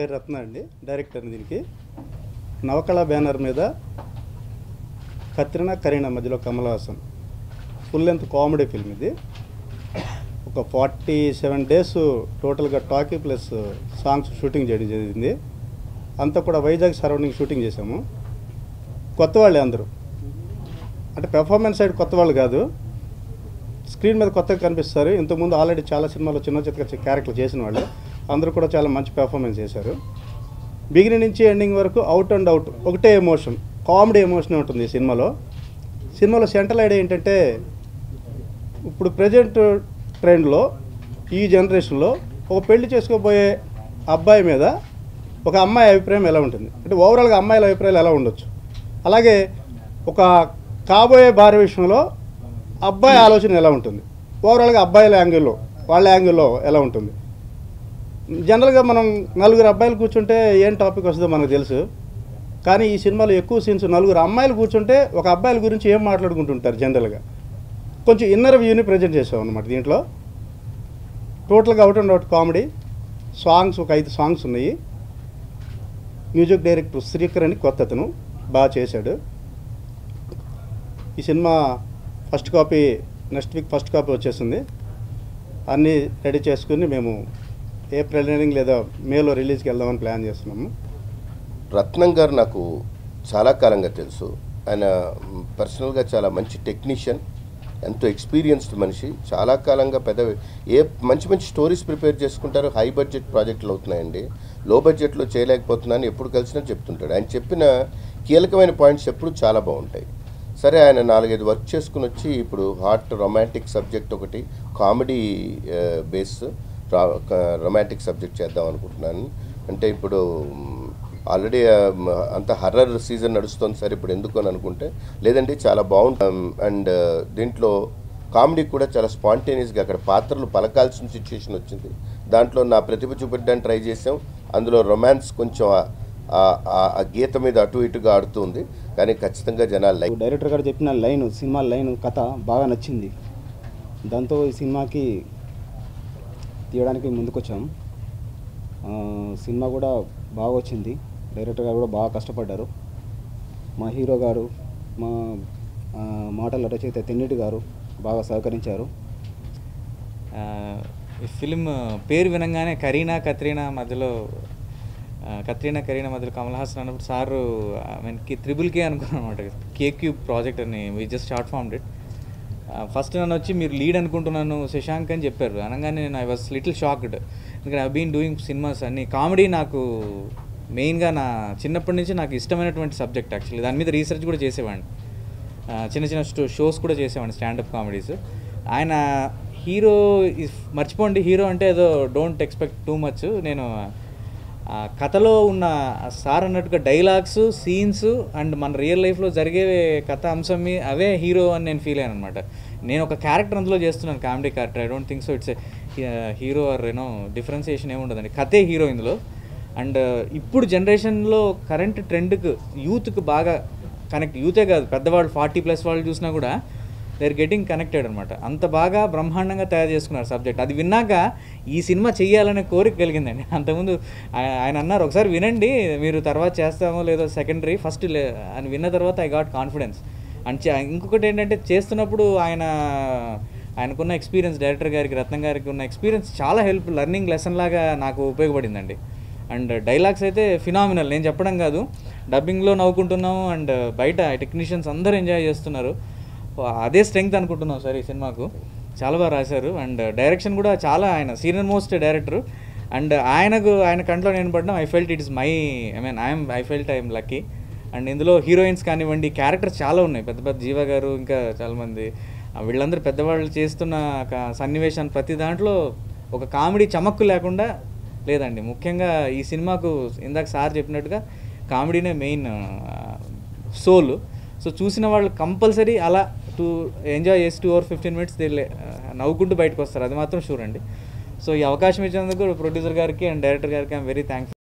పేరు రత్న అండి, డైరెక్టర్ దీనికి. నవకళ బ్యానర్ మీద కత్రినా కరీనా మధ్యలో Kamal Haasan full length comedy film ఇది. ఒక 47 డేస్ టోటల్గా టాకీ ప్లస్ సాంగ్స్ షూటింగ్ చేయడం జరిగింది. అంతా కూడా వైజాగ్ సరౌండింగ్ షూటింగ్ చేశాము. కొత్త వాళ్ళే అందరూ, అంటే పెర్ఫార్మెన్స్ సైడ్ కొత్త వాళ్ళు కాదు, స్క్రీన్ మీద కొత్తగా కనిపిస్తారు. ఇంతకుముందు ఆల్రెడీ చాలా సినిమాలో చిన్న చిత్త క్యారెక్టర్ చేసిన వాళ్ళు అందరూ కూడా చాలా మంచి పెర్ఫార్మెన్స్ చేశారు. బిగినింగ్ నుంచి ఎండింగ్ వరకు అవుట్ అండ్ అవుట్ ఒకటే ఎమోషన్, కామెడీ ఎమోషన్ ఉంటుంది ఈ సినిమాలో. సెంట్రల్ ఐడియా ఏంటంటే, ఇప్పుడు ప్రజెంట్ ట్రెండ్లో ఈ జనరేషన్లో ఒక పెళ్లి చేసుకోబోయే అబ్బాయి మీద ఒక అమ్మాయి అభిప్రాయం ఎలా ఉంటుంది, అంటే ఓవరాల్గా అమ్మాయిల అభిప్రాయాలు ఎలా ఉండొచ్చు, అలాగే ఒక కాబోయే భార్య విషయంలో అబ్బాయి ఆలోచన ఎలా ఉంటుంది, ఓవరాల్గా అబ్బాయిల యాంగిల్లో వాళ్ళ యాంగిల్లో ఎలా ఉంటుంది. జనరల్గా మనం నలుగురు అబ్బాయిలు కూర్చుంటే ఏం టాపిక్ వస్తుందో మనకు తెలుసు, కానీ ఈ సినిమాలో ఎక్కువ సీన్స్ నలుగురు అమ్మాయిలు కూర్చుంటే ఒక అబ్బాయిల గురించి ఏం మాట్లాడుకుంటుంటారు జనరల్గా. కొంచెం ఇన్నర్ వ్యూని ప్రజెంట్ చేసాం అనమాట దీంట్లో. టోటల్గా out and out comedy. Songs ఒక 5 సాంగ్స్ ఉన్నాయి. మ్యూజిక్ డైరెక్టర్ శ్రీకర్ అని కొత్త అతను బాగా చేశాడు. ఈ cinema first copy next week first copy వచ్చేసింది. అన్నీ రెడీ చేసుకుని మేము ఏప్రిల్ ఎండింగ్ లేదా మేలో రిలీజ్కి వెళ్దామని ప్లాన్ చేస్తున్నాము. రత్నం గారు నాకు చాలా కాలంగా తెలుసు. ఆయన పర్సనల్గా చాలా మంచి టెక్నీషియన్, ఎంతో ఎక్స్పీరియన్స్డ్ మనిషి. చాలా కాలంగా మంచి మంచి స్టోరీస్ ప్రిపేర్ చేసుకుంటారు. హై బడ్జెట్ ప్రాజెక్టులు అవుతున్నాయండి, లో బడ్జెట్లో చేయలేకపోతున్నాను ఎప్పుడు కలిసినా చెప్తుంటాడు. ఆయన చెప్పిన కీలకమైన పాయింట్స్ ఎప్పుడు చాలా బాగుంటాయి. సరే, ఆయన 4-5 వర్క్ చేసుకుని వచ్చి ఇప్పుడు హాట్ రొమాంటిక్ సబ్జెక్ట్ ఒకటి, కామెడీ బేస్ రొమాంటిక్ సబ్జెక్ట్ చేద్దాం అనుకుంటున్నాను. అంటే ఇప్పుడు ఆల్రెడీ అంత హర్రర్ సీజన్ నడుస్తుంది సార్ ఇప్పుడు ఎందుకు అని అనుకుంటే, లేదండి చాలా బాగుంటుంది. అండ్ దీంట్లో కామెడీ కూడా చాలా స్పాంటేనియస్గా అక్కడ పాత్రలు పలకాల్సిన సిచ్యుయేషన్ వచ్చింది. దాంట్లో నా ప్రతిభ చూపెట్టడానికి ట్రై చేసాం. అందులో రొమాన్స్ కొంచెం ఆ గీత మీద అటు ఇటుగా ఆడుతుంది, కానీ ఖచ్చితంగా జనాలు డైరెక్టర్ గారు చెప్పిన సినిమా లైన్ కథ బాగా నచ్చింది. దాంతో ఈ సినిమాకి తీయడానికి ముందుకొచ్చాం. సినిమా కూడా బాగా వచ్చింది. డైరెక్టర్ గారు కూడా బాగా కష్టపడ్డారు. మా హీరో గారు, మా మాటల రచయిత తెన్నిటి గారు బాగా సహకరించారు. ఈ ఫిలిం పేరు వినంగానే కరీనా కత్రీనా మధ్యలో కమల్ హాసన్ అన్నప్పుడు సారు మనకి త్రిబుల్-K అనుకున్నాను అనమాట. K-Cube ప్రాజెక్ట్ అని we just short formed it. First నన్ను వచ్చి మీరు లీడ్ అనుకుంటున్నాను శశాంక్ అని చెప్పారు. అనగానే నేను ఐ వాజ్ లిటిల్ షాక్డ్. ఎందుకంటే ఐ బీన్ డూయింగ్ సినిమాస్ అన్ని. కామెడీ నాకు మెయిన్గా నా చిన్నప్పటి నుంచి నాకు ఇష్టమైనటువంటి సబ్జెక్ట్. యాక్చువల్లీ దాని మీద రీసెర్చ్ కూడా చేసేవాడిని, చిన్న చిన్న షోస్ కూడా చేసేవాడిని, స్టాండప్ కామెడీస్. ఆయన హీరో మర్చిపోండి, హీరో అంటే ఏదో డోంట్ ఎక్స్పెక్ట్ టూ మచ్. నేను కథలో ఉన్న సార్ అన్నట్టుగా డైలాగ్స్, సీన్స్ అండ్ మన రియల్ లైఫ్లో జరిగే కథ అంశం అవే హీరో అని నేను ఫీల్ అయ్యాను అనమాట. నేను ఒక క్యారెక్టర్ అందులో చేస్తున్నాను, comedy character. I don't think so it's hero or differentiation ఏముండదండి, కథే హీరో ఇందులో. అండ్ ఇప్పుడు జనరేషన్లో కరెంట్ ట్రెండ్కి యూత్కి బాగా కనెక్ట్, యూతే కాదు పెద్దవాళ్ళు 40+ వాళ్ళు చూసినా కూడా దే ఆర్ గెటింగ్ కనెక్టెడ్ అనమాట. అంత బాగా బ్రహ్మాండంగా తయారు చేసుకున్నారు సబ్జెక్ట్. అది విన్నాక ఈ సినిమా చెయ్యాలనే కోరిక కలిగిందండి. అంతకుముందు ఆయన అన్నారు ఒకసారి వినండి, మీరు తర్వాత చేస్తామో లేదో సెకండరీ, ఫస్ట్ అని విన్న తర్వాత ఐ గాట్ కాన్ఫిడెన్స్. అండ్ ఇంకొకటి ఏంటంటే చేస్తున్నప్పుడు ఆయనకున్న ఎక్స్పీరియన్స్, డైరెక్టర్ గారికి రత్నం గారికి ఉన్న ఎక్స్పీరియన్స్ చాలా లెర్నింగ్ లెసన్ లాగా నాకు ఉపయోగపడిందండి. అండ్ డైలాగ్స్ అయితే ఫినామినల్, నేను చెప్పడం కాదు, డబ్బింగ్లో నవ్వుకుంటున్నాము అండ్ బయట టెక్నీషియన్స్ అందరూ ఎంజాయ్ చేస్తున్నారు. అదే స్ట్రెంగ్త్ అనుకుంటున్నాం సార్ ఈ సినిమాకు. చాలా బాగా రాశారు. అండ్ డైరెక్షన్ కూడా చాలా, ఆయన సీనియర్ మోస్ట్ డైరెక్టర్. అండ్ ఆయన కంట్లో నేను పడ్డం, I felt it is I felt I'm lucky. And ఇందులో హీరోయిన్స్ కానివ్వండి, క్యారెక్టర్స్ చాలా ఉన్నాయి, పెద్ద పెద్ద జీవ గారు, ఇంకా చాలామంది, వీళ్ళందరూ పెద్దవాళ్ళు చేస్తున్న సన్నివేశాన్ని ప్రతి దాంట్లో ఒక కామెడీ చమక్కు లేకుండా లేదండి. ముఖ్యంగా ఈ సినిమాకు ఇందాక సార్ చెప్పినట్టుగా కామెడీనే మెయిన్ సోల్. సో చూసిన వాళ్ళు కంపల్సరీ అలా ఎంజాయ్ చేసి 2 or 15 minutes నవ్వుకుంటూ బయటకు వస్తారు, అది మాత్రం షూర్ అండి. సో ఈ అవకాశం ఇచ్చినందుకు ప్రొడ్యూసర్ గారికి అండ్ డైరెక్టర్ గారికి ఐఎమ్ వెరీ థ్యాంక్ఫుల్.